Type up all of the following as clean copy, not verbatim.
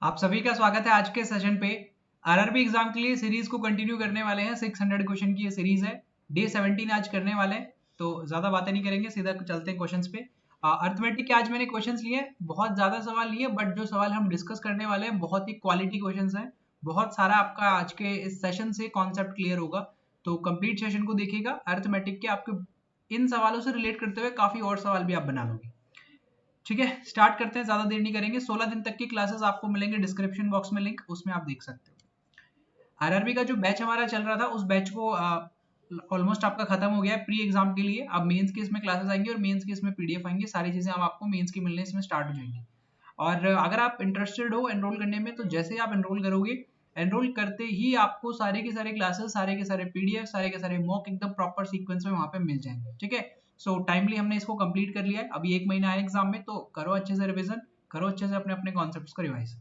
आप सभी का स्वागत है आज के सेशन पे। आरआरबी एग्जाम के लिए सीरीज को कंटिन्यू करने वाले हैं। 600 क्वेश्चन की ये सीरीज है। डे 17 आज करने वाले हैं, तो ज्यादा बातें नहीं करेंगे, सीधा चलते हैं क्वेश्चंस पे। अर्थमेटिक के आज मैंने क्वेश्चंस लिए, बहुत ज्यादा सवाल लिए, बट जो सवाल हम डिस्कस करने वाले हैं बहुत ही क्वालिटी क्वेश्चंस हैं। बहुत सारा आपका आज के इस सेशन से कॉन्सेप्ट क्लियर होगा, तो कंप्लीट सेशन को देखिएगा। अर्थमेटिक के आपके इन सवालों से रिलेट करते हुए काफी और सवाल भी आप बना लोगे। ठीक है, स्टार्ट करते हैं, ज्यादा देर नहीं करेंगे। 16 दिन तक की क्लासेस आपको मिलेंगे, डिस्क्रिप्शन बॉक्स में लिंक, उसमें आप देख सकते हो। आरआरबी का जो बैच हमारा चल रहा था, उस बैच को ऑलमोस्ट आपका खत्म हो गया है प्री एग्जाम के लिए। अब मेंस की इसमें क्लासेस आएंगी और मेंस की इसमें पीडीएफ आएंगी, सारी चीजें अब आपको मेंस की मिलने इसमें स्टार्ट हो जाएंगी। और अगर आप इंटरेस्टेड हो एनरोल करने में, तो जैसे ही आप एनरोल करोगे, एनरोल करते ही आपको सारे के सारे क्लासेस, सारे के सारे पीडीएफ, सारे के सारे मॉक एकदम प्रॉपर सीक्वेंस में वहां पे मिल जाएंगे। ठीक है, सो टाइमली हमने इसको कंप्लीट कर लिया है। अभी 1 महीना है एग्जाम में, तो करो अच्छे से रिवीजन, करो अच्छे से अपने अपने कॉन्सेप्ट्स को रिवाइज।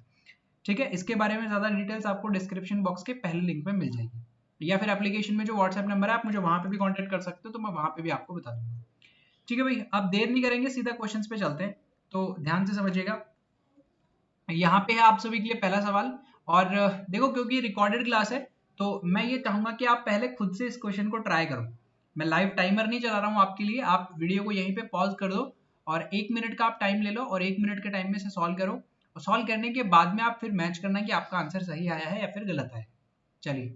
ठीक है, इसके बारे में ज्यादा डिटेल्स आपको डिस्क्रिप्शन बॉक्स के पहले लिंक में मिल जाएगी, या फिर एप्लीकेशन में जो व्हाट्सएप नंबर है आप मुझे वहां पे भी कांटेक्ट कर सकते हो, तो मैं वहां पे भी आपको बता दूंगा। ठीक है भाई, अब देर नहीं करेंगे, सीधा क्वेश्चंस पे चलते हैं, तो ध्यान से समझिएगा। यहाँ पे है आप सभी के लिए पहला सवाल। और देखो, क्योंकि रिकॉर्डेड क्लास है, तो मैं ये चाहूंगा कि आप पहले खुद से इस क्वेश्चन को ट्राई करो। मैं लाइव टाइमर नहीं चला रहा हूँ आपके लिए, आप वीडियो को यहीं पे पॉज कर दो और 1 मिनट का आप टाइम ले लो, और 1 मिनट के टाइम में से सॉल्व करो। और सॉल्व करने के बाद में आप फिर मैच करना कि आपका आंसर सही आया है या फिर गलत आया है। चलिए,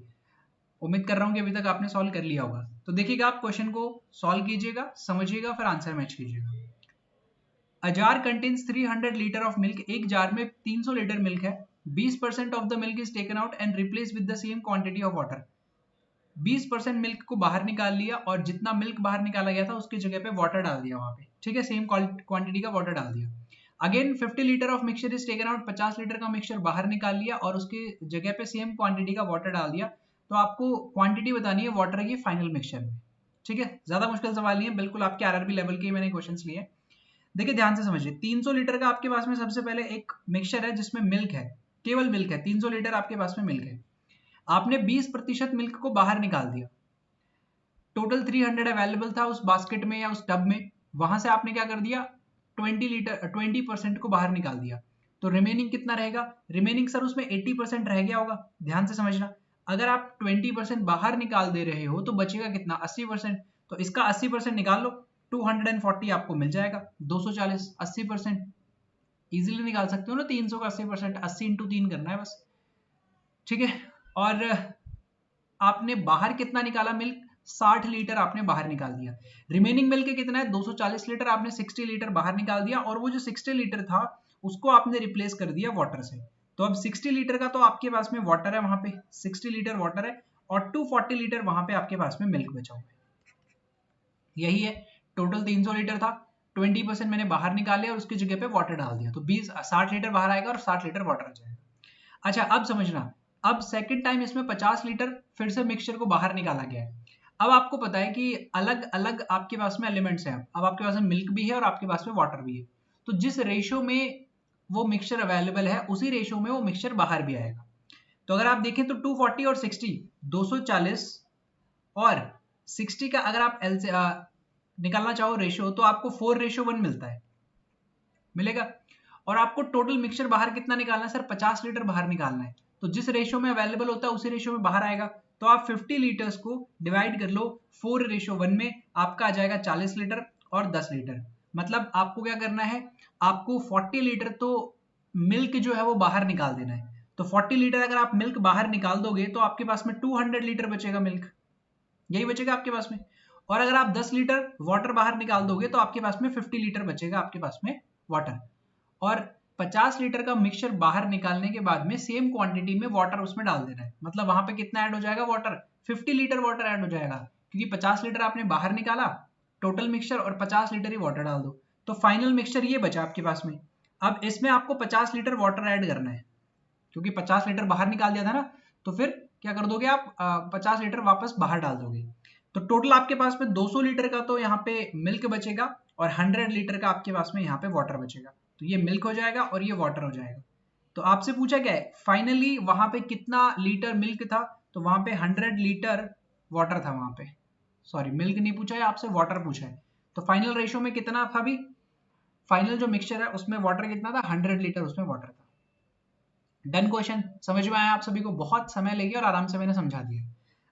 उम्मीद कर रहा हूँ कि अभी तक आपने सॉल्व कर लिया होगा। तो देखिएगा, आप क्वेश्चन को सॉल्व कीजिएगा, समझिएगा, फिर आंसर मैच कीजिएगा। A jar contains 300 litre of milk. एक जार में 300 लीटर मिल्क है। 20% of the milk is taken out and replace with the same quantity of water. 20% milk को बाहर निकाल लिया और जितना मिल्क बाहर निकाला गया था उसकी जगह पे वाटर डाल दिया वहां पे। ठीक है, सेम क्वांटिटी का वाटर डाल दिया। Again 50 litre of mixture is taken out. 50 litre का मिक्सचर बाहर निकाल लिया और उसकी जगह पे सेम क्वांटिटी का वाटर डाल दिया। तो आपको क्वांटिटी बतानी है वाटर की फाइनल मिक्सचर में। ठीक है, ज्यादा मुश्किल सवाल नहीं है, बिल्कुल आपके आरआरबी लेवल के मैंने क्वेश्चन लिए। देखिए ध्यान से समझिए, 300 लीटर का आपके पास में सबसे पहले एक मिक्सचर है जिसमें मिल्क है, केवल मिल्क है। 300 लीटर आपके पास में मिल्क है, आपने 20% मिल्क को बाहर निकाल दिया। टोटल 300 अवेलेबल था उस बास्केट में या उस टब में, वहां से आपने क्या कर दिया, 20% को बाहर निकाल दिया। तो रिमेनिंग कितना रहेगा? रिमेनिंग सर उसमें 80% रह गया होगा। ध्यान से समझना, अगर आप 20% बाहर निकाल दे रहे हो तो बचेगा कितना? 80%। तो इसका 80% निकाल लो, 240 आपको मिल जाएगा। 240 80% इजीली निकाल सकते हो ना। 300 का 80%, 80 इंटू 3 करना है बस। ठीक है, और आपने बाहर कितना निकाला मिल्क? 60 लीटर आपने बाहर निकाल दिया। रिमेनिंग मिल्क कितना है? 240 लीटर। आपने 60 लीटर बाहर निकाल दिया और वो जो 60 लीटर था उसको आपने रिप्लेस कर दिया वाटर से। तो अब 60 लीटर का तो आपके पास में वाटर है वहां पे, 60 लीटर वाटर है, और 240 लीटर वहां पे आपके पास में मिल्क बचा हुआ है। यही है, टोटल 300 लीटर था, 20% मैंने बाहर निकाल लिया और उसकी जगह पे वाटर डाल दिया, तो 60 लीटर बाहर आएगा और 60 लीटर वाटर आ जाएगा। अच्छा, अब समझना, अब सेकंड टाइम इसमें 50 लीटर फिर से मिक्सचर को बाहर निकाला गया है। अब आपको पता है कि अलग अलग आपके पास में एलिमेंट्स हैं। अब आपके पास में मिल्क भी है और आपके पास में वाटर भी है, तो जिस रेशियो में वो मिक्सचर अवेलेबल है उसी रेशियो में वो मिक्सचर बाहर भी आएगा। तो अगर आप देखें तो 240 और 60, 240 और 60 का अगर आप एल से निकालना चाहो रेशियो, तो आपको 4:1 मिलता है, मिलेगा। और आपको टोटल मिक्सचर बाहर कितना निकालना है सर? 50 लीटर बाहर निकालना है। तो जिस रेशियो में अवेलेबल होता है उसी रेशियो में बाहर आएगा। तो आप 50 लीटर्स को डिवाइड कर लो 4:1 में, आपका आ जाएगा 40 लीटर और 10 लीटर। मतलब आपको क्या करना है, आपको 40 लीटर तो मिल्क जो है वो बाहर निकाल देना है। तो 40 लीटर अगर आप मिल्क बाहर निकाल दोगे तो आपके पास में 200 लीटर बचेगा मिल्क, यही बचेगा आपके पास में। और अगर आप 10 लीटर वाटर बाहर निकाल दोगे तो आपके पास में 50 लीटर बचेगा आपके पास में वाटर। और 50 लीटर का मिक्सचर बाहर निकालने के बाद में सेम क्वांटिटी में वाटर उसमें डाल देना है। मतलब वहां पे कितना ऐड हो जाएगा? वाटर, 50 लीटर वाटर ऐड हो जाएगा, क्योंकि 50 लीटर आपने बाहर निकाला टोटल मिक्सचर, और 50 लीटर ही वाटर डाल दो। तो फाइनल मिक्सचर ये बचा आपके पास में। अब इसमें आपको 50 लीटर वाटर ऐड करना है, क्योंकि 50 लीटर बाहर निकाल दिया था ना। तो फिर क्या कर दोगे आप? 50 लीटर वापस बाहर डाल दोगे। तो टोटल आपके पास में 200 लीटर का तो यहाँ पे मिल्क बचेगा और 100 लीटर का आपके पास में यहाँ पे वाटर बचेगा। तो ये मिल्क हो जाएगा और ये वाटर हो जाएगा। तो आपसे पूछा क्या है फाइनली वहां पे कितना लीटर मिल्क था? तो वहां पे 100 लीटर वाटर था वहां पे। सॉरी, मिल्क नहीं पूछा है आपसे, वाटर पूछा है। तो फाइनल रेशियो में कितना था? अभी फाइनल जो मिक्सचर है उसमें वाटर कितना था? 100 लीटर उसमें वाटर था। डन क्वेश्चन, समझ में आया आप सभी को? बहुत समय लेगी और आराम से मैंने समझा दिया।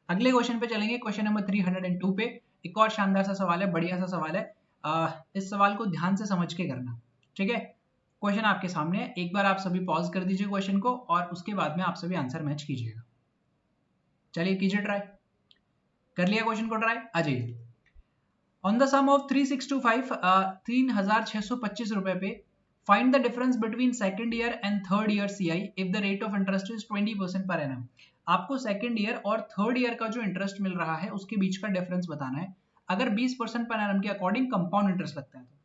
अगले क्वेश्चन पे चलेंगे, क्वेश्चन नंबर 302 पे। एक और शानदार सा सवाल है, बढ़िया सा सवाल है। इस सवाल को ध्यान से समझ के करना, ठीक है? क्वेश्चन आपके सामने है, एक बार आप सभी पॉज कर दीजिए क्वेश्चन को और उसके बाद में आप सभी आंसर मैच कीजिएगा। चलिए कीजिए ट्राई। कर लिया क्वेश्चन को ट्राई? आ जाइए। ऑन द सम ऑफ 3625 3625 रुपए पे find the difference between second year and third year CI if the rate of interest is 20% per annum. आपको सेकंड ईयर और थर्ड ईयर का जो इंटरेस्ट मिल रहा है उसके बीच का डिफरेंस बताना है। अगर 20% पर एनम के अकॉर्डिंग कंपाउंड इंटरेस्ट लगता है तो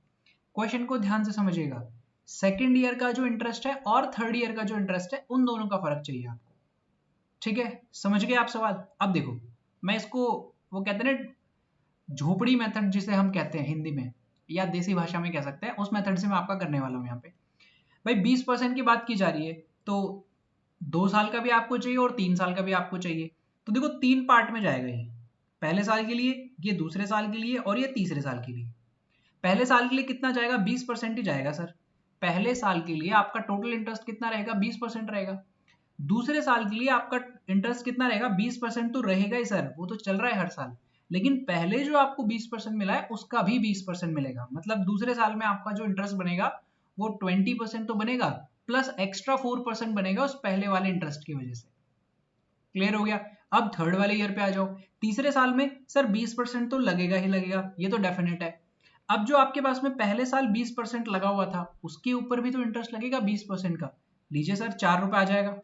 क्वेश्चन को ध्यान से समझिएगा। सेकंड ईयर का जो इंटरेस्ट है और थर्ड ईयर का जो इंटरेस्ट है उन दोनों का फर्क चाहिए आपको, ठीक है? समझ गए आप सवाल? अब देखो, मैं इसको, वो कहते हैं ना झोपड़ी मेथड जिसे हम कहते हैं हिंदी में या देसी भाषा में कह सकते हैं, उस मेथड से मैं आपका करने वाला हूं यहाँ पे। भाई 20% की बात की जा रही है तो 2 साल का भी आपको चाहिए और 3 साल का भी आपको चाहिए। तो देखो 3 पार्ट में जाएगा ये, पहले साल के लिए, ये दूसरे साल के लिए और ये तीसरे साल के लिए। पहले साल के लिए कितना जाएगा? 20% ही जाएगा सर। पहले साल के लिए आपका टोटल इंटरेस्ट कितना रहेगा? 20% रहेगा। दूसरे साल के लिए आपका इंटरेस्ट कितना रहेगा? 20% तो रहेगा ही सर, वो तो चल रहा है हर साल। लेकिन पहले जो आपको 20% मिला है उसका भी 20% मिलेगा। मतलब दूसरे साल में आपका जो इंटरेस्ट बनेगा वो 20% तो बनेगा, प्लस एक्स्ट्रा 4% बनेगा उस पहले वाले इंटरेस्ट की वजह से। क्लियर हो गया? अब थर्ड वाले ईयर पे आ जाओ। तीसरे साल में सर 20% तो लगेगा ही लगेगा, ये तो डेफिनेट है। अब जो आपके पास में पहले साल 20% लगा हुआ था उसके ऊपर भी तो इंटरेस्ट लगेगा 20% का। लीजिए सर 4 रुपए आ जाएगा।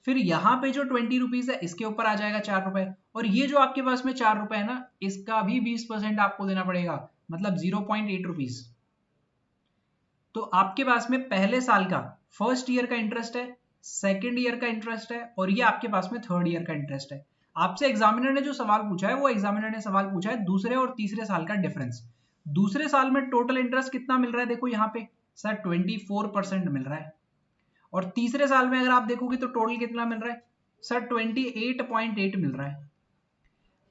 फिर यहाँ पे जो 20 रुपीज है इसके ऊपर आ जाएगा 4 रुपए, और ये जो आपके पास में 4 रुपए है ना, इसका भी 20% आपको देना पड़ेगा, मतलब 0.8 रुपीज। तो आपके पास में पहले साल का फर्स्ट ईयर का इंटरेस्ट है, सेकेंड ईयर का इंटरेस्ट है, और ये आपके पास में थर्ड ईयर का इंटरेस्ट है। आपसे एग्जामिनर ने जो सवाल पूछा है वो एग्जामिनर ने सवाल पूछा है दूसरे और तीसरे साल का डिफरेंस। दूसरे साल में टोटल इंटरेस्ट कितना मिल रहा है? देखो यहाँ पे सर 24% मिल रहा है, और तीसरे साल में अगर आप देखोगे तो टोटल कितना मिल रहा है सर? 28.8 मिल रहा है।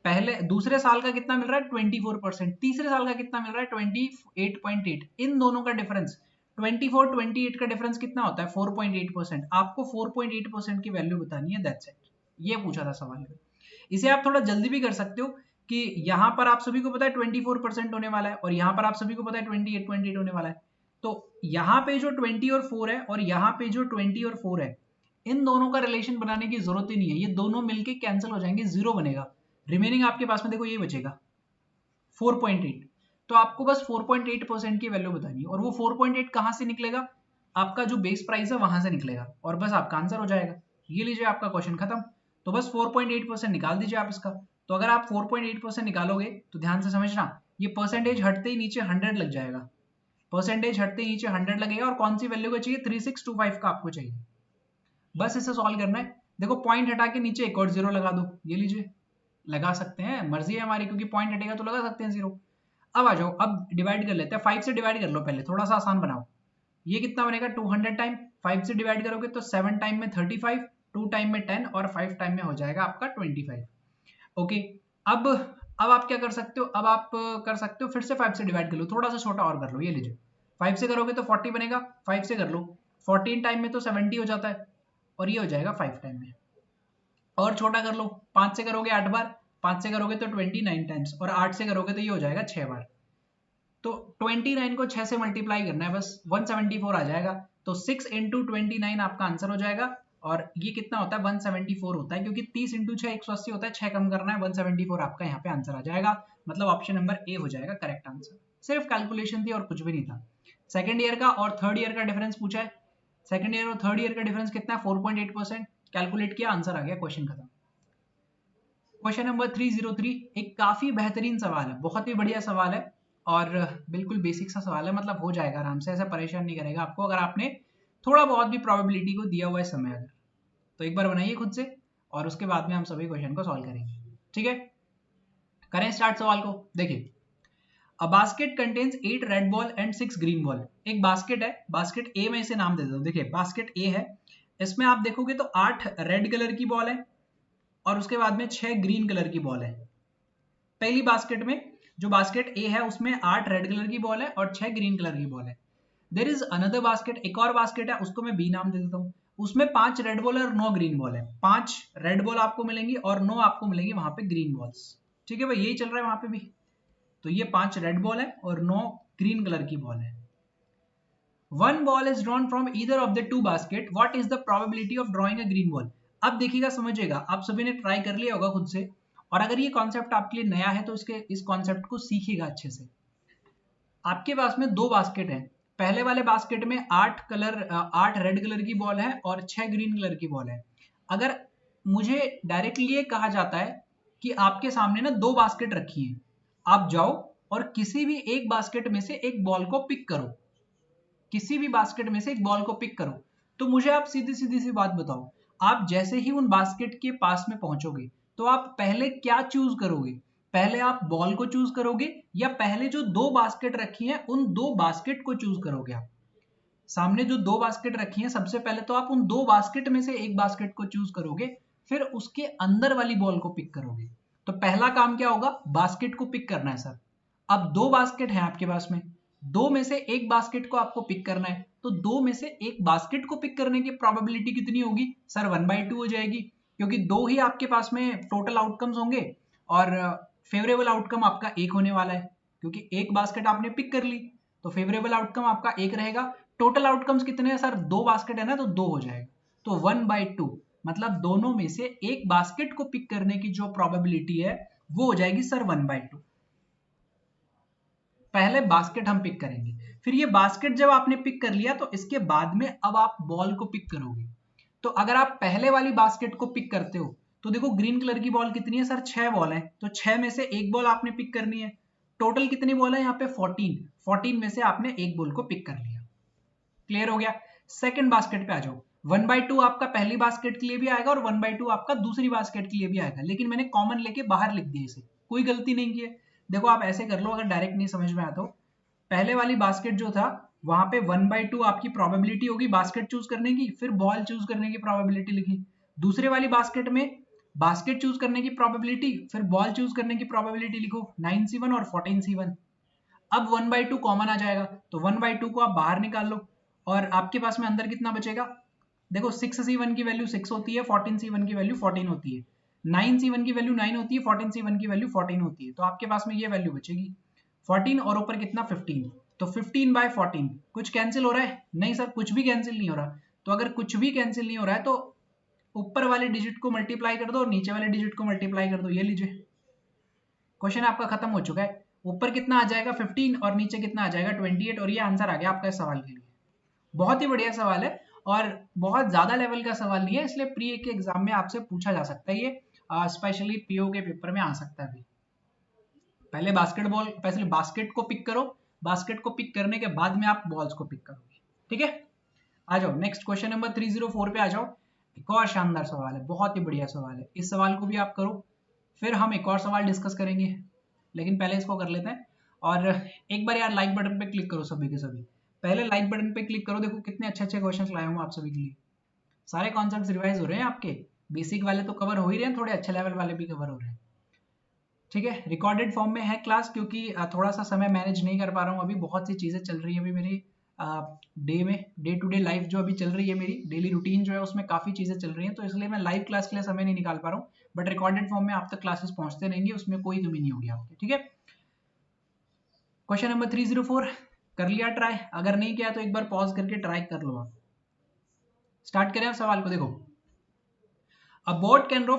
पहले दूसरे साल का कितना मिल रहा है? 24%। तीसरे साल का कितना मिल रहा है? 28.8। इन दोनों का डिफरेंस 24 28 का डिफरेंस कितना होता है? 4.8%। आपको 4.8% की वैल्यू बतानी है, दैट्स इट। ये पूछा था सवाल में। इसे आप थोड़ा जल्दी भी कर सकते हो कि यहाँ पर आप सभी को पता है 24% होने वाला है और यहाँ पर आप सभी को पता है 28.8 होने वाला है। तो यहाँ पे जो 20 और 4 है और यहाँ पे जो 20 और 4 है, इन दोनों का रिलेशन बनाने की जरूरत ही नहीं है, ये दोनों मिलके कैंसिल हो जाएंगे, जीरो बनेगा। रिमेनिंग आपके पास में देखो ये बचेगा 4.8। तो आपको बस 4.8% की वैल्यू बतानी है, और वो 4.8 कहां से निकलेगा? आपका जो बेस प्राइस है वहां से निकलेगा, और बस आपका आंसर हो जाएगा। ये लीजिए आपका क्वेश्चन खत्म। तो बस 4.8% निकाल दीजिए आप इसका। तो अगर आप 4.8% निकालोगे तो ध्यान से समझना, ये परसेंटेज हटते ही नीचे 100 लग जाएगा। परसेंटेज हटते ही नीचे 100 लगेगा, और कौन सी वैल्यू का चाहिए? 3625 का आपको चाहिए। बस इसे सॉल्व करना है। देखो पॉइंट हटा के नीचे एक और जीरो लगा दो, ये लीजिए। लगा सकते हैं, मर्जी है हमारी, क्योंकि पॉइंट हटेगा तो लगा सकते हैं जीरो। अब आ जाओ, अब डिवाइड कर लेते हैं। 5 से डिवाइड कर लो पहले, थोड़ा सा आसान बनाओ। ये कितना बनेगा? 200 टाइम। 5 से डिवाइड करोगे तो 7 टाइम में 35, 2 टाइम में 10 और 5 टाइम में हो जाएगा आपका 25। ओके। अब आप क्या कर सकते हो? अब आप कर सकते हो फिर से 5 से डिवाइड कर लो, थोड़ा सा छोटा और कर लो। ये लीजिए 5 से करोगे तो 40 बनेगा, 5 से कर लो। 14 टाइम में तो 70 हो जाता है, और ये हो जाएगा 5 टाइम में। और छोटा कर लो, 5 से करोगे 8 बार, 5 से करोगे तो 29 टाइम्स, और 8 से करोगे तो ये हो जाएगा 6 बार। तो 29 को 6 से मल्टीप्लाई करना है, बस 174 आ जाएगा। तो 6 इंटू 29 आपका आंसर हो जाएगा। और ये कितना होता है? 174 होता है, क्योंकि 30 इंटू 6 180 होता है, 6 कम करना है, 174 आपका यहाँ पे आंसर आ जाएगा। मतलब ऑप्शन नंबर ए हो जाएगा करेक्ट आंसर। सिर्फ कैलकुलेशन थी और कुछ भी नहीं था। सेकंड ईयर का और थर्ड ईयर का डिफरेंस पूछा है। सेकंड ईयर और थर्ड ईयर का डिफरेंस कितना है? 4.8%। कैलकुलेट किया, आंसर आ गया, क्वेश्चन खत्म। क्वेश्चन नंबर 303 एक काफी बेहतरीन सवाल है, बहुत ही बढ़िया सवाल है, और बिल्कुल बेसिक सा सवाल है, मतलब हो जाएगा आराम से, ऐसा परेशान नहीं करेगा आपको अगर आपने थोड़ा बहुत भी प्रोबेबिलिटी को दिया हुआ है समय अगर। तो एक बार बनाइए खुद से, और उसके बाद में हम सभी क्वेश्चन को सॉल्व करेंगे, ठीक है? करें स्टार्ट सवाल को। देखिए, a basket contains 8 red ball and 6 green ball. एक बास्केट है, बास्केट ए में इसे नाम दे दो। देखिए बास्केट ए है, इसमें आप देखोगे तो 8 रेड कलर की बॉल है और उसके बाद में 6 ग्रीन कलर की बॉल है। पहली बास्केट में, जो बास्केट ए है उसमें 8 रेड कलर की बॉल है और 6 ग्रीन कलर की बॉल है। देयर इज अनदर बास्केट, एक और बास्केट है, उसको मैं बी नाम दे देता हूँ। उसमें 5 रेड बॉल और 9 ग्रीन बॉल है। 5 रेड बॉल आपको मिलेंगी और 9 आपको मिलेंगी वहां पे ग्रीन बॉल्स। ठीक है भाई, यही चल रहा है वहां पे भी। तो ये 5 रेड बॉल है और 9 ग्रीन कलर की बॉल है। One ball is drawn from either of the two basket, what is the probability of drawing a green ball. अब देखिएगा, समझिएगा, आप सभी ने ट्राई कर लिया होगा खुद से, और अगर ये कॉन्सेप्ट आपके लिए नया है तो इस कॉन्सेप्ट को सीखिएगा अच्छे से। आपके पास में 2 बास्केट है। पहले वाले बास्केट में 8 रेड कलर की बॉल है और 6 ग्रीन कलर की बॉल है। अगर मुझे डायरेक्टली ये कहा जाता है कि आपके सामने ना 2 बास्केट रखी हैं, आप जाओ और किसी भी एक बास्केट में से एक बॉल को पिक करो, किसी भी बास्केट में से एक बॉल को पिक करो, तो मुझे आप सीधी सीधी सी बात बताओ, आप जैसे ही उन बास्केट के पास में पहुंचोगे तो आप पहले क्या चूज करोगे? पहले आप बॉल को चूज करोगे या पहले जो 2 बास्केट रखी हैं उन 2 बास्केट को चूज करोगे? आप सामने जो 2 बास्केट रखी हैं, सबसे पहले तो आप उन 2 बास्केट में से एक बास्केट को चूज करोगे, फिर उसके अंदर वाली बॉल को पिक करोगे। तो पहला काम क्या होगा? बास्केट को पिक करना है सर। अब 2 बास्केट है आपके पास में, 2 में से एक बास्केट को आपको पिक करना है, तो 2 में से एक बास्केट को पिक करने की प्रोबेबिलिटी कितनी होगी सर? 1/2 हो जाएगी, क्योंकि 2 ही आपके पास में टोटल आउटकम्स होंगे और फेवरेबल आउटकम आपका 1 होने वाला है, क्योंकि एक बास्केट आपने पिक कर ली, तो फेवरेबल आउटकम आपका 1 रहेगा। टोटल आउटकम्स कितने हैं सर? 2 बास्केट है ना, तो 2 हो जाएगा, तो 1/2, मतलब दोनों में से एक बास्केट को पिक करने की जो प्रोबेबिलिटी है वो हो जाएगी सर 1/2। पहले बास्केट हम पिक करेंगे, फिर ये बास्केट जब आपने पिक कर लिया तो इसके बाद में अब आप बॉल को पिक करोगे। तो अगर आप पहले वाली बास्केट को पिक करते हो तो देखो ग्रीन कलर की बॉल कितनी है सर? 6 बॉल है, तो 6 में से एक बॉल आपने पिक करनी है। टोटल कितनी बॉल है यहाँ पे? 14 में से आपने एक बॉल को पिक कर लिया। क्लियर हो गया? सेकंड बास्केट पे आ जाओ। 1/2 आपका पहली बास्केट के लिए भी आएगा और 1/2 आपका दूसरी बास्केट के लिए भी आएगा, लेकिन मैंने कॉमन लेके बाहर लिख दिया इसे, कोई गलती नहीं की है। देखो आप ऐसे कर लो, अगर डायरेक्ट नहीं समझ में आता हो। पहले वाली बास्केट जो था वहां पे 1/2 आपकी प्रोबेबिलिटी होगी बास्केट चूज करने की, फिर बॉल चूज करने की प्रोबेबिलिटी लिखी। दूसरे वाली बास्केट में बास्केट चूज करने की प्रोबेबिलिटी, फिर बॉल चूज करने की प्रोबेबिलिटी लिखो, 9C1 और 14C1। अब 1/2 कॉमन आ जाएगा, तो 1/2 को आप बाहर निकाल लो और आपके पास में अंदर कितना बचेगा? देखो 6C1 की वैल्यू 6 होती है, 14C1 की वैल्यू 14 होती है, 9C1 की वैल्यू 9 होती है, 14C1 की वैल्यू 14 होती है, तो आपके पास में ये वैल्यू बचेगी 14 और ऊपर कितना? 15। तो 15/14 कुछ कैंसिल हो रहा है? नहीं सर, कुछ भी कैंसिल नहीं हो रहा। तो अगर कुछ भी कैंसिल नहीं हो रहा है तो ऊपर वाले डिजिट को मल्टीप्लाई कर दो और नीचे वाले डिजिट को मल्टीप्लाई कर दो। ये लीजिए, क्वेश्चन आपका खत्म हो चुका है। ऊपर कितना आ जाएगा? 15 और नीचे कितना आ जाएगा? 28, और ये आंसर आ गया आपका इस सवाल के लिए। बहुत ही बढ़िया सवाल है और बहुत ज्यादा लेवल का सवाल नहीं है, इसलिए प्री के एग्जाम में आपसे पूछा जा सकता है, ये स्पेशली पीओ के पेपर में आ सकता है भी। पहले पहले बास्केट को पिक करो, बास्केट को पिक करने के बाद में आप बॉल्स को पिक करोगे। ठीक है, आ जाओ नेक्स्ट क्वेश्चन नंबर 304 पे आ जाओ। एक और शानदार सवाल है, बहुत ही बढ़िया सवाल है, इस सवाल को भी आप करो, फिर हम एक और सवाल डिस्कस करेंगे, लेकिन पहले इसको कर लेते हैं। और एक बार यार लाइक बटन पे क्लिक करो सभी के सभी, पहले लाइक बटन पे क्लिक करो। देखो कितने अच्छे अच्छे क्वेश्चन लाया हूँ आप सभी के लिए, सारे कॉन्सेप्ट्स रिवाइज हो रहे हैं आपके, बेसिक वाले तो कवर हो ही रहे हैं, थोड़े अच्छे लेवल वाले भी कवर हो रहे हैं। ठीक है, रिकॉर्डेड फॉर्म में है क्लास, क्योंकि थोड़ा सा समय मैनेज नहीं कर पा रहा हूँ, अभी बहुत सी चीज़ें चल रही है अभी मेरी डे टू डे लाइफ जो अभी चल रही है, मेरी डेली रूटीन जो है उसमें काफ़ी चीज़ें चल रही हैं, तो इसलिए मैं लाइव क्लास के लिए समय नहीं निकाल पा रहा हूँ, बट रिकॉर्डेड फॉर्म में आप तक क्लासेस पहुँचते रहेंगे, उसमें कोई कमी नहीं होगी आपकी। ठीक है, क्वेश्चन नंबर 304 कर लिया ट्राई? अगर नहीं किया तो एक बार पॉज करके ट्राई कर लो आप। स्टार्ट करें आप सवाल को। देखो, a boat can row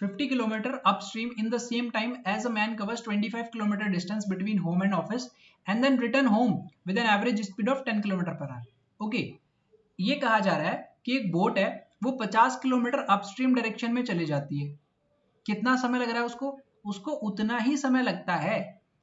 50 kilometer upstream in the same time as a man covers 25 kilometer distance between home and office and then return home with an average speed of 10 kilometer per hour. Okay, ये कहा जा रहा है कि एक boat है वो 50 kilometre upstream direction में चली जाती है। कितना समय लग रहा है उसको? उसको उतना ही समय लगता है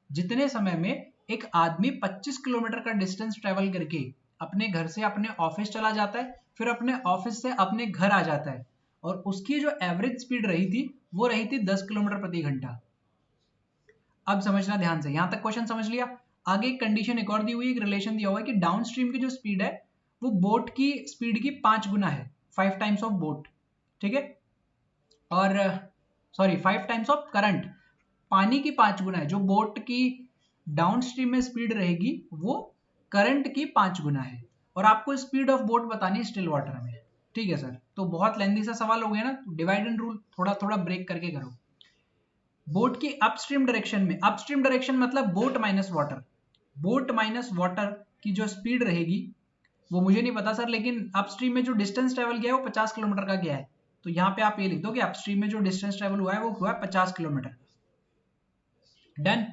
जितने समय में एक आदमी 25 किलोमीटर का डिस्टेंस ट्रेवल करके अपने घर से अपने ऑफिस चला जाता है, फिर अपने ऑफिस से अपने घर आ जाता है, और उसकी जो एवरेज स्पीड रही थी वो रही थी 10 किलोमीटर प्रति घंटा। अब समझना ध्यान से, यहां तक क्वेश्चन समझ लिया। आगे एक कंडीशन एक और दी हुई, एक रिलेशन दिया हुआ है कि डाउन स्ट्रीम की जो स्पीड है वो बोट की स्पीड की 5 गुना है, 5 टाइम्स ऑफ बोट। ठीक है, और सॉरी 5 टाइम्स ऑफ करंट, पानी की 5 गुना है, जो बोट की डाउन स्ट्रीम में स्पीड रहेगी वो करंट की 5 गुना है। और आपको स्पीड ऑफ बोट बतानी है स्टिल वाटर में। ठीक है सर, तो बहुत लेंथी सा सवाल हो गया ना, तो डिवाइड एंड रूल थोड़ा थोड़ा ब्रेक करके करो। बोट की अपस्ट्रीम डायरेक्शन में, अपस्ट्रीम डायरेक्शन मतलब boat minus water, boat minus water की जो स्पीड रहेगी वो मुझे नहीं पता सर, लेकिन अपस्ट्रीम में जो डिस्टेंस ट्रेवल किया है वो 50 किलोमीटर का गया है। तो यहाँ पे आप ये लिख दो कि अपस्ट्रीम में जो डिस्टेंस ट्रेवल हुआ है वो हुआ है 50 किलोमीटर। डन।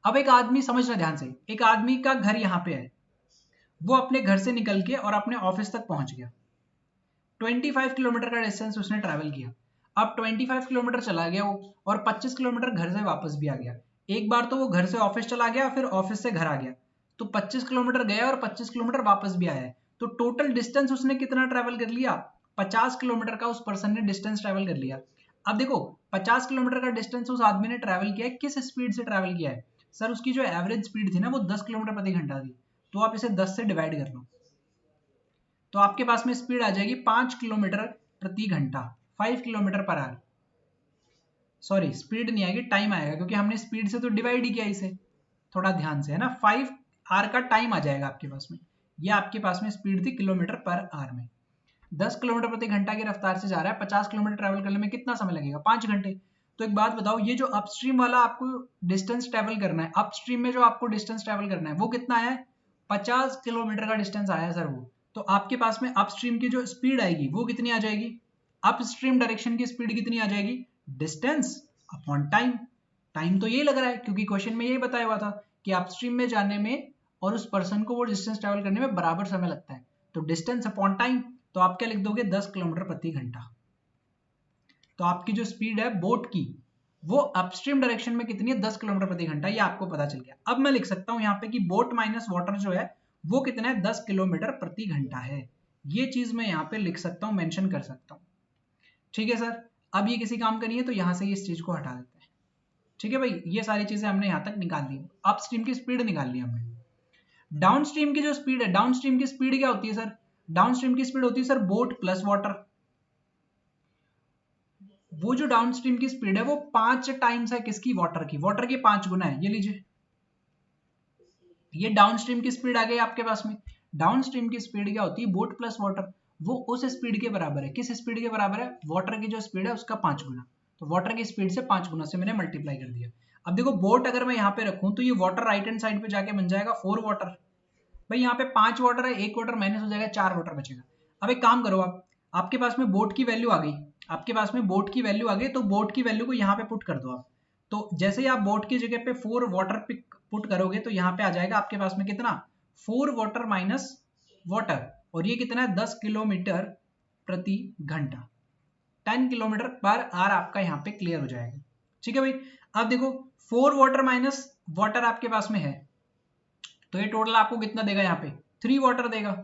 अब एक आदमी, समझना ध्यान से, एक आदमी का घर यहाँ पे है, वो अपने घर से निकल के और अपने ऑफिस तक पहुंच गया। 25 किलोमीटर का डिस्टेंस उसने ट्रैवल किया। अब 25 किलोमीटर चला गया वो, और 25 किलोमीटर घर से वापस भी आ गया। एक बार तो वो घर से ऑफिस चला गया, फिर ऑफिस से घर आ गया, तो 25 किलोमीटर गया और 25 किलोमीटर वापस भी आया है। तो टोटल डिस्टेंस उसने कितना ट्रैवल कर लिया? 50 किलोमीटर का उस पर्सन ने डिस्टेंस ट्रैवल कर लिया। अब देखो 50 किलोमीटर का डिस्टेंस उस आदमी ने ट्रैवल किया है, किस स्पीड से ट्रैवल किया है? सर उसकी जो एवरेज स्पीड थी ना वो 10 किलोमीटर प्रति घंटा थी, तो आप इसे 10 से डिवाइड कर लो, तो आपके पास में स्पीड आ जाएगी 5 किलोमीटर प्रति घंटा, 5 kilometre per hour. Sorry, speed नहीं आएगी, टाइम आएगा, क्योंकि हमने स्पीड से तो डिवाइड ही किया इसे, थोड़ा ध्यान से, है ना। 5 आवर का टाइम आ जाएगा आपके पास में। ये आपके पास में स्पीड थी किलोमीटर पर आवर में। 10 किलोमीटर प्रति घंटा की रफ्तार से जा रहा है, 50 किलोमीटर ट्रैवल करने में कितना समय लगेगा? 5 घंटे। तो एक बात बताओ, ये जो अपस्ट्रीम वाला आपको डिस्टेंस ट्रैवल करना है, अपस्ट्रीम में जो आपको डिस्टेंस ट्रैवल करना है वो कितना है? 50 किलोमीटर का डिस्टेंस आया है सर वो। तो आपके पास में अपस्ट्रीम की जो स्पीड आएगी वो कितनी आ जाएगी? अपस्ट्रीम डायरेक्शन की स्पीड कितनी आ जाएगी? Distance upon time. टाइम तो यही लग रहा है, क्योंकि क्वेश्चन में यही बताया हुआ था कि अपस्ट्रीम में जाने में और उस पर्सन को वो डिस्टेंस ट्रैवल करने में बराबर समय लगता है, तो डिस्टेंस अपॉन टाइम। तो आप क्या लिख दोगे? 10 किलोमीटर प्रति घंटा। तो आपकी जो स्पीड है बोट की वो अपस्ट्रीम डायरेक्शन में कितनी है? 10 किलोमीटर प्रति घंटा, ये आपको पता चल गया। अब मैं लिख सकता हूं यहाँ पे कि बोट माइनस वाटर जो है वो कितना है? 10 किलोमीटर प्रति घंटा है। ये चीज मैं यहाँ पे लिख सकता हूँ, मेंशन कर सकता हूँ। ठीक है सर, अब ये किसी काम का नहीं है, तो यहाँ से इस चीज को हटा देते हैं। ठीक है भाई, ये सारी चीजें हमने यहाँ तक निकाल ली, अपस्ट्रीम की स्पीड निकाल ली हमने। डाउन स्ट्रीम की जो स्पीड है, डाउन स्ट्रीम की स्पीड क्या होती है सर? डाउन स्ट्रीम की स्पीड होती है सर बोट प्लस वाटर। वो जो डाउन स्ट्रीम की स्पीड है वो 5 टाइम्स है किसकी? वाटर की। वाटर की 5 गुना है, ये लीजिए, ये डाउन स्ट्रीम की स्पीड आ गई आपके पास में। डाउन स्ट्रीम की स्पीड क्या होती है? Boat plus water. वो उस स्पीड के बराबर है, किस स्पीड के बराबर है? वाटर की जो स्पीड है उसका 5 गुना। तो वाटर की स्पीड से 5 गुना से मैंने मल्टीप्लाई कर दिया। अब देखो बोट अगर मैं यहाँ पे रखूं तो ये वाटर राइट हैंड साइड पे जाके बन जाएगा 4 वाटर। भाई यहाँ पे 5 वाटर है, 1 वाटर माइनस हो जाएगा, 4 वाटर बचेगा। अब एक काम करो, आप आपके पास में बोट की वैल्यू आ गई, आपके पास में बोट की वैल्यू आ गई, तो बोट की वैल्यू को यहाँ पे पुट कर दो आप। तो जैसे ही आप बोट की जगह पे 4 वाटर पिक पुट करोगे तो यहाँ पे आ जाएगा आपके पास में कितना? 4 वाटर माइनस वाटर, और ये कितना है? 10 किलोमीटर प्रति घंटा, 10 किलोमीटर पर आवर आपका यहाँ पे क्लियर हो जाएगा। ठीक है भाई, अब देखो 4 वाटर माइनस वाटर आपके पास में है, तो ये टोटल आपको कितना देगा? यहाँ पे 3 वाटर देगा,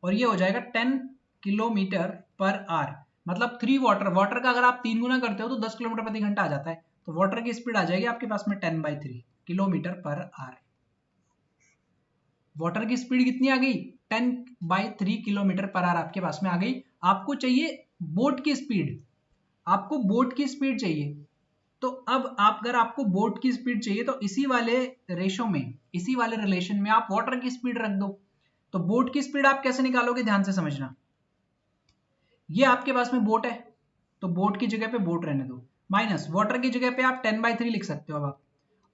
और ये हो जाएगा 10 किलोमीटर पर आवर। मतलब 3 वाटर, वाटर का अगर आप 3 गुना करते हो तो 10 किलोमीटर प्रति घंटा आ जाता है, तो वाटर की स्पीड आ जाएगी आपके पास में 10/3 किलोमीटर पर आवर। वाटर की स्पीड कितनी आ गई? 10/3 किलोमीटर पर आवर आपके पास में आ गई। आपको चाहिए बोट की स्पीड, आपको बोट की स्पीड चाहिए। तो अब आप, अगर आपको बोट की स्पीड चाहिए तो इसी वाले रेशो में, इसी वाले रिलेशन में आप वाटर की स्पीड रख दो। तो बोट की स्पीड आप कैसे निकालोगे? ध्यान से समझना, ये आपके पास में बोट है, तो बोट की जगह पे बोट रहने दो, माइनस वाटर की जगह पे आप 10/3 लिख सकते हो अब आप,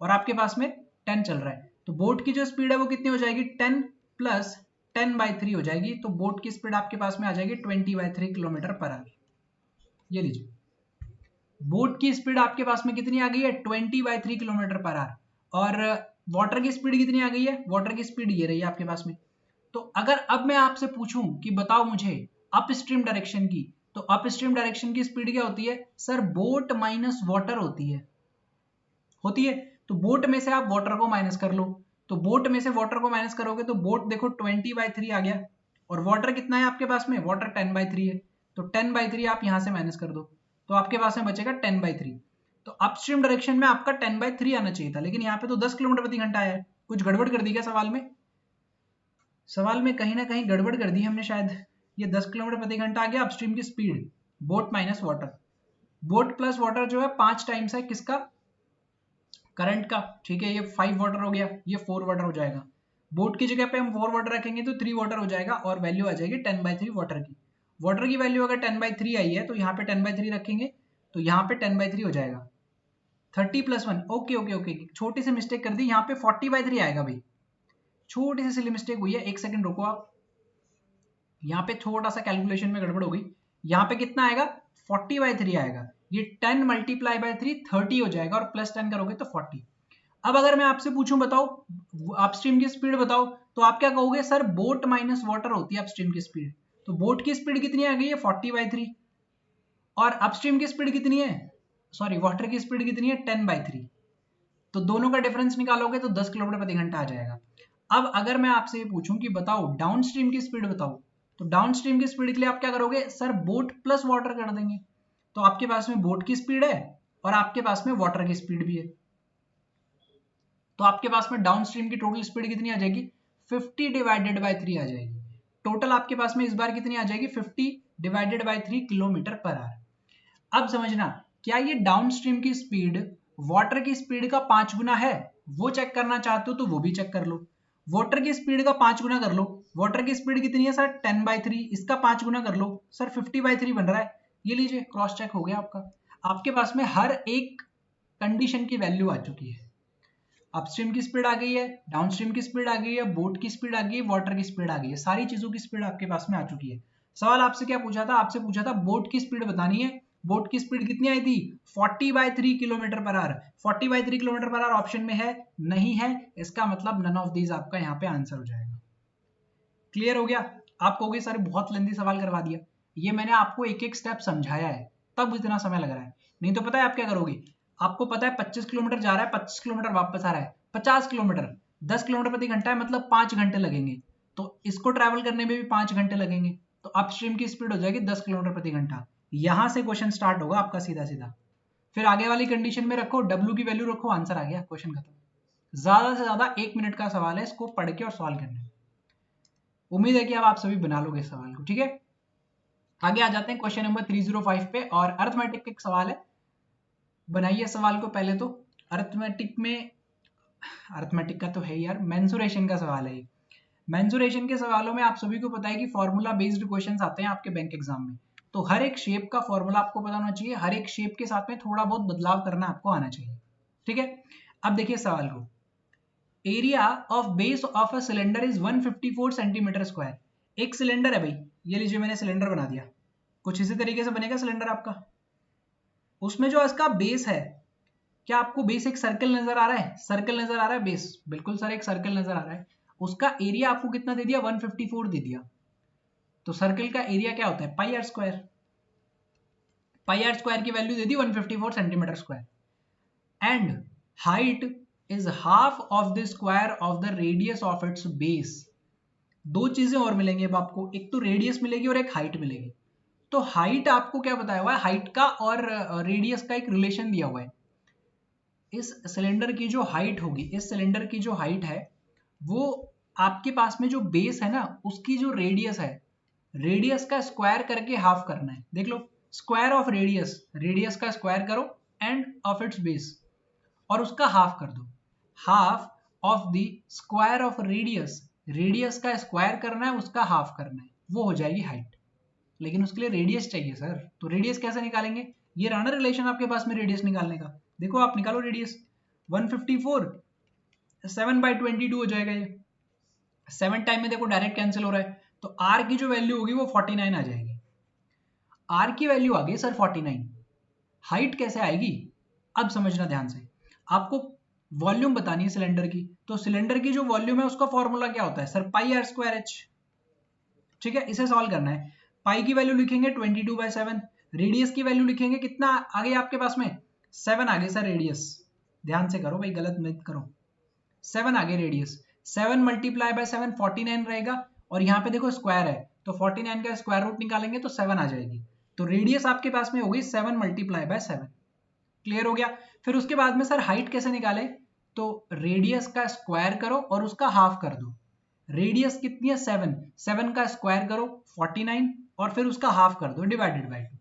और आपके पास में 10 चल रहा है, तो बोट की जो स्पीड है वो कितनी हो जाएगी? 10 प्लस 10/3 हो जाएगी, तो बोट की स्पीड आपके पास में आ जाएगी 20/3 किलोमीटर पर आवर। ये लीजिए, बोट की स्पीड आपके पास में कितनी आ गई है? 20/3 किलोमीटर पर आवर। और वाटर की स्पीड कितनी आ गई है? वाटर की स्पीड ये रही है आपके पास में। तो अगर अब मैं आपसे पूछूं कि बताओ मुझे अप स्ट्रीम डायरेक्शन की, तो अप स्ट्रीम डायरेक्शन की स्पीड क्या होती है? सर बोट माइनस वाटर होती है। तो बोट में से आप वाटर को माइनस कर लो, तो बोट में से वाटर को माइनस करोगे तो बोट देखो 20/3 आ गया, और वाटर कितना है आपके पास में? वाटर 10/3 है, तो 10/3 आप यहां से माइनस कर दो, तो आपके पास में बचेगा 10/3। तो अपस्ट्रीम डायरेक्शन में आपका 10/3 आना चाहिए था, लेकिन यहाँ पे तो 10 किलोमीटर प्रति घंटा आया है। कुछ गड़बड़ कर दी क्या सवाल में? सवाल में कहीं ना कहीं गड़बड़ कर दी हमने शायद। ये 10 किलोमीटर प्रति घंटा आ गया अपस्ट्रीम की speed, boat minus water. Boat plus water जो है 5 टाइम्स है किसका? करंट का। ठीक है, ये 5 वाटर हो गया, ये 4 वाटर हो जाएगा। बोट की जगह पे हम 4 वाटर रखेंगे तो 3 वाटर हो जाएगा और वैल्यू आ जाएगी 10/3 वाटर की। वाटर की वैल्यू अगर 10/3 आई है तो यहाँ पे 10/3 रखेंगे तो यहाँ पे 10/3 हो जाएगा। 30 + 1, ओके ओके ओके, छोटी सी मिस्टेक कर दी, यहाँ पे 40/3 आएगा भाई, छोटी सी सिली मिस्टेक हुई है, एक सेकंड रुको आप, यहाँ पे थोड़ा सा कैलकुलेशन में गड़बड़ हो गई। यहाँ पे कितना आएगा 40/3 आएगा, ये 10 × 3 30 हो जाएगा और प्लस 10 करोगे तो 40। अब अगर मैं आपसे पूछूं बताओ अपस्ट्रीम की स्पीड बताओ, तो आप क्या कहोगे सर बोट माइनस वाटर होती है अपस्ट्रीम की स्पीड। तो बोट की स्पीड कितनी आ गई है 40/3 और अपस्ट्रीम की स्पीड कितनी है, सॉरी वाटर की स्पीड कितनी है 10/3। तो दोनों का डिफरेंस निकालोगे तो 10 किलोमीटर प्रति घंटा आ जाएगा। अब अगर मैं आपसे ये पूछूं कि बताओ डाउन स्ट्रीम की स्पीड बताओ, तो डाउन स्ट्रीम की स्पीड के लिए आप क्या करोगे सर बोट प्लस वाटर कर देंगे। तो आपके पास में बोट की स्पीड है और आपके पास में वाटर की स्पीड भी है, तो आपके पास में डाउन स्ट्रीम की टोटल स्पीड कितनी आ जाएगी 50/3 आ जाएगी। टोटल आपके पास में इस बार कितनी आ जाएगी 50/3 km/h। अब समझना क्या ये डाउन स्ट्रीम की स्पीड वाटर की स्पीड का 5 गुना है, वो चेक करना चाहते हो तो वो भी चेक कर लो। वाटर की स्पीड का 5 गुना कर लो, वाटर की स्पीड कितनी है सर 10/3, इसका 5 गुना कर लो सर 50/3 बन रहा है। ये लीजिए क्रॉस चेक हो गया आपका, आपके पास में हर एक कंडीशन की वैल्यू आ चुकी है। अपस्ट्रीम की स्पीड आ गई है, डाउनस्ट्रीम की स्पीड आ गई है, बोट की स्पीड आ गई है, वाटर की स्पीड आ गई है, सारी चीजों की स्पीड आपके पास में आ चुकी है। सवाल आपसे क्या पूछा था, आपसे पूछा था बोट की स्पीड बतानी है। बोट की स्पीड कितनी आई थी 40/3 km/h। 40/3 km/h ऑप्शन में है नहीं है, इसका मतलब नन ऑफ दीज आपका यहाँ पे आंसर हो जाएगा। क्लियर हो गया। आप कहोगे सर बहुत लेंथी सवाल करवा दिया, ये मैंने आपको एक एक स्टेप समझाया है तब इतना समय लग रहा है, नहीं तो पता है आप क्या करोगे, आपको पता है 25 किलोमीटर जा रहा है 25 किलोमीटर वापस आ रहा है, 50 किलोमीटर 10 किलोमीटर प्रति घंटा है, मतलब 5 घंटे लगेंगे, तो इसको ट्रैवल करने में भी 5 घंटे लगेंगे, तो अपस्ट्रीम की स्पीड हो जाएगी 10 किलोमीटर प्रति घंटा। यहां से क्वेश्चन स्टार्ट होगा आपका सीधा सीधा, फिर आगे वाली कंडीशन में रखो W की वैल्यू रखो, आंसर आ गया, क्वेश्चन खत्म। ज्यादा से ज्यादा 1 मिनट का सवाल है, इसको पढ़ के और सॉल्व करना है। उम्मीद है कि अब आप सभी बना लोगे इस सवाल को, ठीक है। आगे आ जाते हैं क्वेश्चन नंबर 305 पे, और अर्थमेटिक का एक सवाल है, बनाइए सवाल को पहले तो। अर्थमेटिक में, अर्थमेटिक का तो है यार, मेंसुरेशन का सवाल है ये। मेंसुरेशन के सवालों में आप सभी को पता है कि फॉर्मूला बेस्ड क्वेश्चंस आते हैं आपके बैंक एग्जाम में, तो हर एक शेप का फॉर्मूला आपको पता होना चाहिए, हर एक शेप के साथ में थोड़ा बहुत बदलाव करना आपको आना चाहिए, ठीक है। अब देखिए सवाल को, area of base of a cylinder is 154 centimetre square. एक सिलेंडर है भाई, ये लीजिए मैंने सिलेंडर बना दिया, कुछ इसी तरीके से बनेगा सिलेंडर आपका। उसमें जो इसका बेस है, क्या आपको बेस एक सर्कल नजर आ रहा है, सर्कल नजर आ रहा है बेस, बिल्कुल सर एक सर्कल नजर आ रहा है। उसका एरिया आपको कितना दे दिया 154 दे दिया, तो सर्कल का एरिया क्या होता है pi r square, pi r square की वैल्यू दे दी 154 centimetre square. And height is half of the square of the radius of its base. दो चीजें और मिलेंगी अब आपको, एक तो रेडियस मिलेगी और एक हाइट मिलेगी। तो हाइट आपको क्या बताया हुआ है, हाइट का और रेडियस का एक रिलेशन दिया हुआ है। इस सिलेंडर की जो हाइट होगी, इस सिलेंडर की जो हाइट है, वो आपके पास में जो बेस है ना उसकी जो रेडियस है, रेडियस का स्क्वायर करके हाफ करना है। देख लो, स्क्वायर ऑफ रेडियस, रेडियस का स्क्वायर करो एंड ऑफ इट्स बेस, और उसका हाफ कर दो। Half of the square of radius, radius का स्क्वायर करना है उसका हाफ करना है, वो हो जाएगी हाइट। लेकिन उसके लिए रेडियस चाहिए सर, तो रेडियस कैसे निकालेंगे, ये रहा ना रिलेशन आपके पास में रेडियस निकालने का, देखो आप निकालो रेडियस, 154 7/22 हो जाएगा, ये 7 टाइम में देखो डायरेक्ट कैंसिल हो रहा है, तो r की जो वैल्यू होगी वो 49 आ जाएगी। r की वैल्यू आ गई सर 49, हाइट कैसे आएगी, अब समझना ध्यान से। आपको वॉल्यूम बतानी है सिलेंडर की, तो सिलेंडर की जो वॉल्यूम है उसका फॉर्मूला क्या होता है sir pi r square h, ठीक है। इसे सॉल्व करना है, पाई की वैल्यू लिखेंगे 22/7, रेडियस की वैल्यू लिखेंगे कितना आ गई आपके पास में 7 आ गई सर रेडियस, ध्यान से करो भाई गलत मत करो, 7 आ गई रेडियस, 7 × 7 49 रहेगा, और यहाँ पे देखो स्क्वायर है तो 49 का स्क्वायर रूट निकालेंगे तो 7 आ जाएगी, तो रेडियस आपके पास में होगी 7 × 7। क्लियर हो गया। फिर उसके बाद में सर हाइट कैसे निकालें, तो रेडियस का स्क्वायर करो और उसका हाफ कर दो। रेडियस कितनी है 7, 7 का स्क्वायर करो 49 और फिर उसका हाफ कर दो डिवाइडेड बाय 2,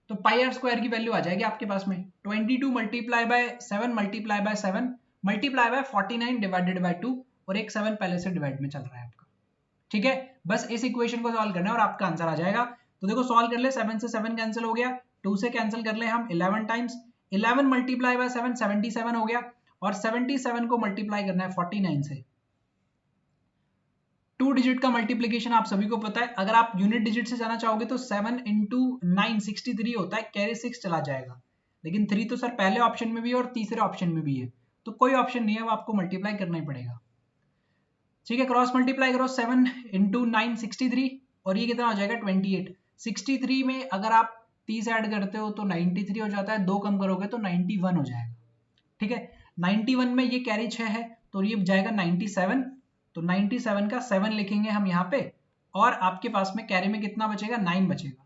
तो पाई आर स्क्वायर की वैल्यू आ जाएगी आपके पास में 22 × 7 × 7 × 7 × 49 डिवाइडेड बाय 2 और एक 7 पहले से डिवाइड में चल रहा है आपका। ठीक है, बस इस इक्वेशन को सॉल्व करना है और आपका आंसर आ जाएगा। तो देखो सॉल्व कर ले, 7 से 7 कैंसिल हो गया, 2 से कैंसिल कर ले हम 11 टाइम्स, 11 मल्टीप्लाई बाय 7 77 हो गया, और 77 को मल्टीप्लाई करना है 49 से। 2 डिजिट का मल्टीप्लीकेशन आप सभी को पता है, अगर आप यूनिट डिजिट से जाना चाहोगे तो 7 इंटू 9 63 होता है, कैरी 6 चला जाएगा, लेकिन 3 तो सर पहले ऑप्शन में भी है और तीसरे ऑप्शन में भी है, तो कोई ऑप्शन नहीं है, वो आपको मल्टीप्लाई करना ही पड़ेगा। ठीक है, क्रॉस मल्टीप्लाई करो, 7 इंटू 9 63, और ये कितना हो जाएगा 28। 63 में अगर आप 30 ऐड करते हो तो 93 हो जाता है, 2 कम करोगे तो 91 हो जाएगा। ठीक है, 91 में ये कैरी 6 है तो ये जाएगा 97, तो 97 का 7 लिखेंगे हम यहाँ पे, और आपके पास में कैरी में कितना बचेगा, 9 बचेगा।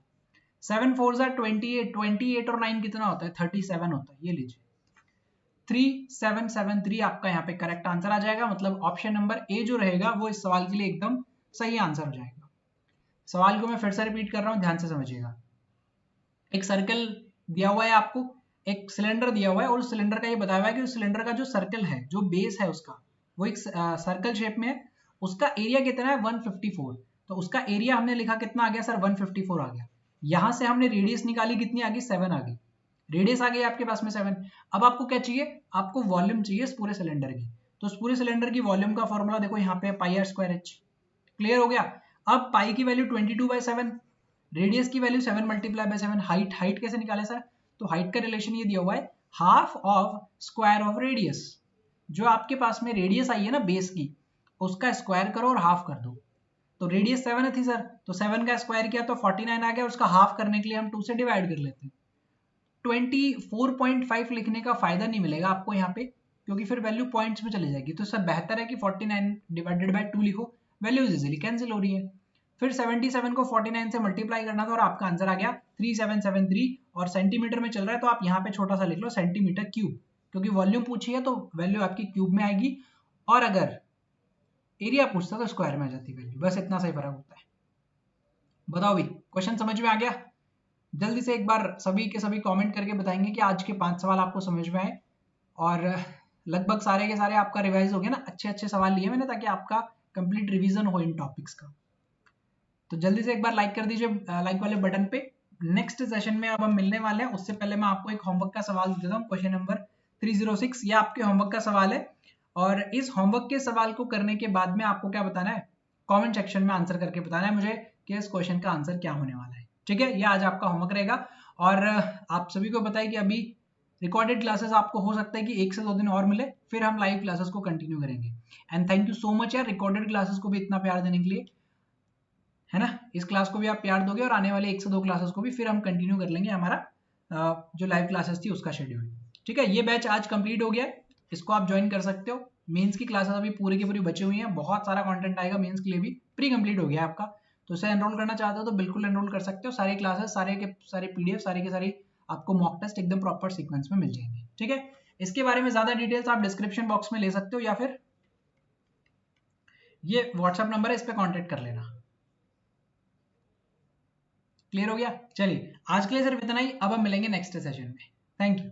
7 4 जा 28, 28 और 9 कितना होता है, 37 होता है, ये लीजिए 3773 आपका यहाँ पे करेक्ट आंसर आ जाएगा। मतलब ऑप्शन नंबर ए जो रहेगा वो इस सवाल के लिए एकदम सही आंसर हो जाएगा। सवाल को मैं फिर से रिपीट कर रहा हूँ, ध्यान से समझिएगा। एक सर्कल दिया हुआ है आपको, एक सिलेंडर दिया हुआ है, और उस सिलेंडर का ये बताया हुआ है कि उस सिलेंडर का जो सर्कल है, जो बेस है उसका, वो एक सर्कल शेप में है, उसका एरिया कितना है 154, तो उसका एरिया हमने लिखा कितना आ गया सर 154 आ गया। यहां से हमने रेडियस निकाली, कितनी आ गई 7 आ गई, रेडियस आ गई आपके पास में 7। अब आपको क्या चाहिए, आपको वॉल्यूम चाहिए इस पूरे सिलेंडर की, तो उस पूरे सिलेंडर की वॉल्यूम का फॉर्मूला देखो यहाँ पे पाई आर स्क्वायर एच। क्लियर हो गया। अब पाई की वैल्यू 22/7, रेडियस की वैल्यू 7 मल्टीप्लाई बाय 7, हाइट कैसे निकाले सर, तो हाइट का रिलेशन ये दिया हुआ है half of square of radius. जो आपके पास में रेडियस आई है ना बेस की, उसका स्क्वायर करो और हाफ कर दो, तो रेडियस 7 थी सर, तो 7 का स्क्वायर किया तो 49 आ गया, उसका हाफ करने के लिए हम 2 से डिवाइड कर लेते हैं। 24.5 लिखने का फायदा नहीं मिलेगा आपको यहाँ पे, क्योंकि फिर वैल्यू पॉइंट्स में चली जाएगी, तो सर बेहतर है कि 49 डिवाइडेड बाय 2 लिखो, वैल्यूज इजीली कैंसिल हो रही है। फिर 77 को 49 से मल्टीप्लाई करना था और आपका आंसर आ गया 3773, और सेंटीमीटर में चल रहा है तो आप यहाँ पे छोटा सा लिख लो सेंटीमीटर क्यूब, क्योंकि वॉल्यूम पूछी है तो वैल्यू आपकी क्यूब में आएगी, और अगर एरिया पूछता तो स्क्वायर में आ जाती वैल्यू, बस इतना सही फर्क होता है। बताओ भी, क्वेश्चन समझ में आ गया? जल्दी से एक बार सभी के सभी कमेंट करके बताएंगे कि आज के 5 सवाल आपको समझ में आए, और लगभग सारे के सारे आपका रिवाइज हो गया ना, अच्छे अच्छे सवाल लिए मैंने ताकि आपका कंप्लीट रिवीजन हो इन टॉपिक्स का। तो जल्दी से एक बार लाइक कर दीजिए, लाइक वाले बटन पे। नेक्स्ट सेशन में अब हम मिलने वाले हैं, उससे पहले मैं आपको एक होमवर्क का सवाल देता हूँ, क्वेश्चन नंबर 306, ये आपके होमवर्क का सवाल है, और इस होमवर्क के सवाल को करने के बाद में आपको क्या बताना है, कमेंट सेक्शन में आंसर करके बताना है मुझे कि इस क्वेश्चन का आंसर क्या होने वाला है। ठीक है, ये आज आपका होमवर्क रहेगा। और आप सभी को बताइए कि अभी रिकॉर्डेड क्लासेस आपको हो सकता है कि 1 से 2 दिन और मिले, फिर हम लाइव क्लासेस को कंटिन्यू करेंगे। And thank you so much यार, रिकॉर्डेड क्लासेस को भी इतना प्यार देने के लिए, है ना। इस क्लास को भी आप प्यार दोगे और आने वाले 1 से 2 क्लासेस को भी फिर हम कंटिन्यू कर लेंगे हमारा जो लाइव क्लासेस थी उसका शेड्यूल। ठीक है, ये बैच आज कंप्लीट हो गया है, इसको आप ज्वाइन कर सकते हो। मेंस की क्लासेस अभी पूरी की पूरी बची हुई हैं, बहुत सारा कंटेंट आएगा मेंस के लिए भी, प्री कंप्लीट हो गया आपका, तो इसे एनरोल करना चाहते हो तो बिल्कुल एनरोल कर सकते हो। सारी क्लासेस, सारे के सारे पीडीएफ, सारी के सारी आपको मॉक टेस्ट एकदम प्रॉपर सीक्वेंस में मिल जाएंगे। ठीक है, इसके बारे में ज्यादा डिटेल्स आप डिस्क्रिप्शन बॉक्स में ले सकते हो, या फिर ये व्हाट्सएप नंबर है, इस पर कॉन्टेक्ट कर लेना। क्लियर हो गया? चलिए आज के लिए सिर्फ इतना ही, अब हम मिलेंगे नेक्स्ट सेशन में। Thank you.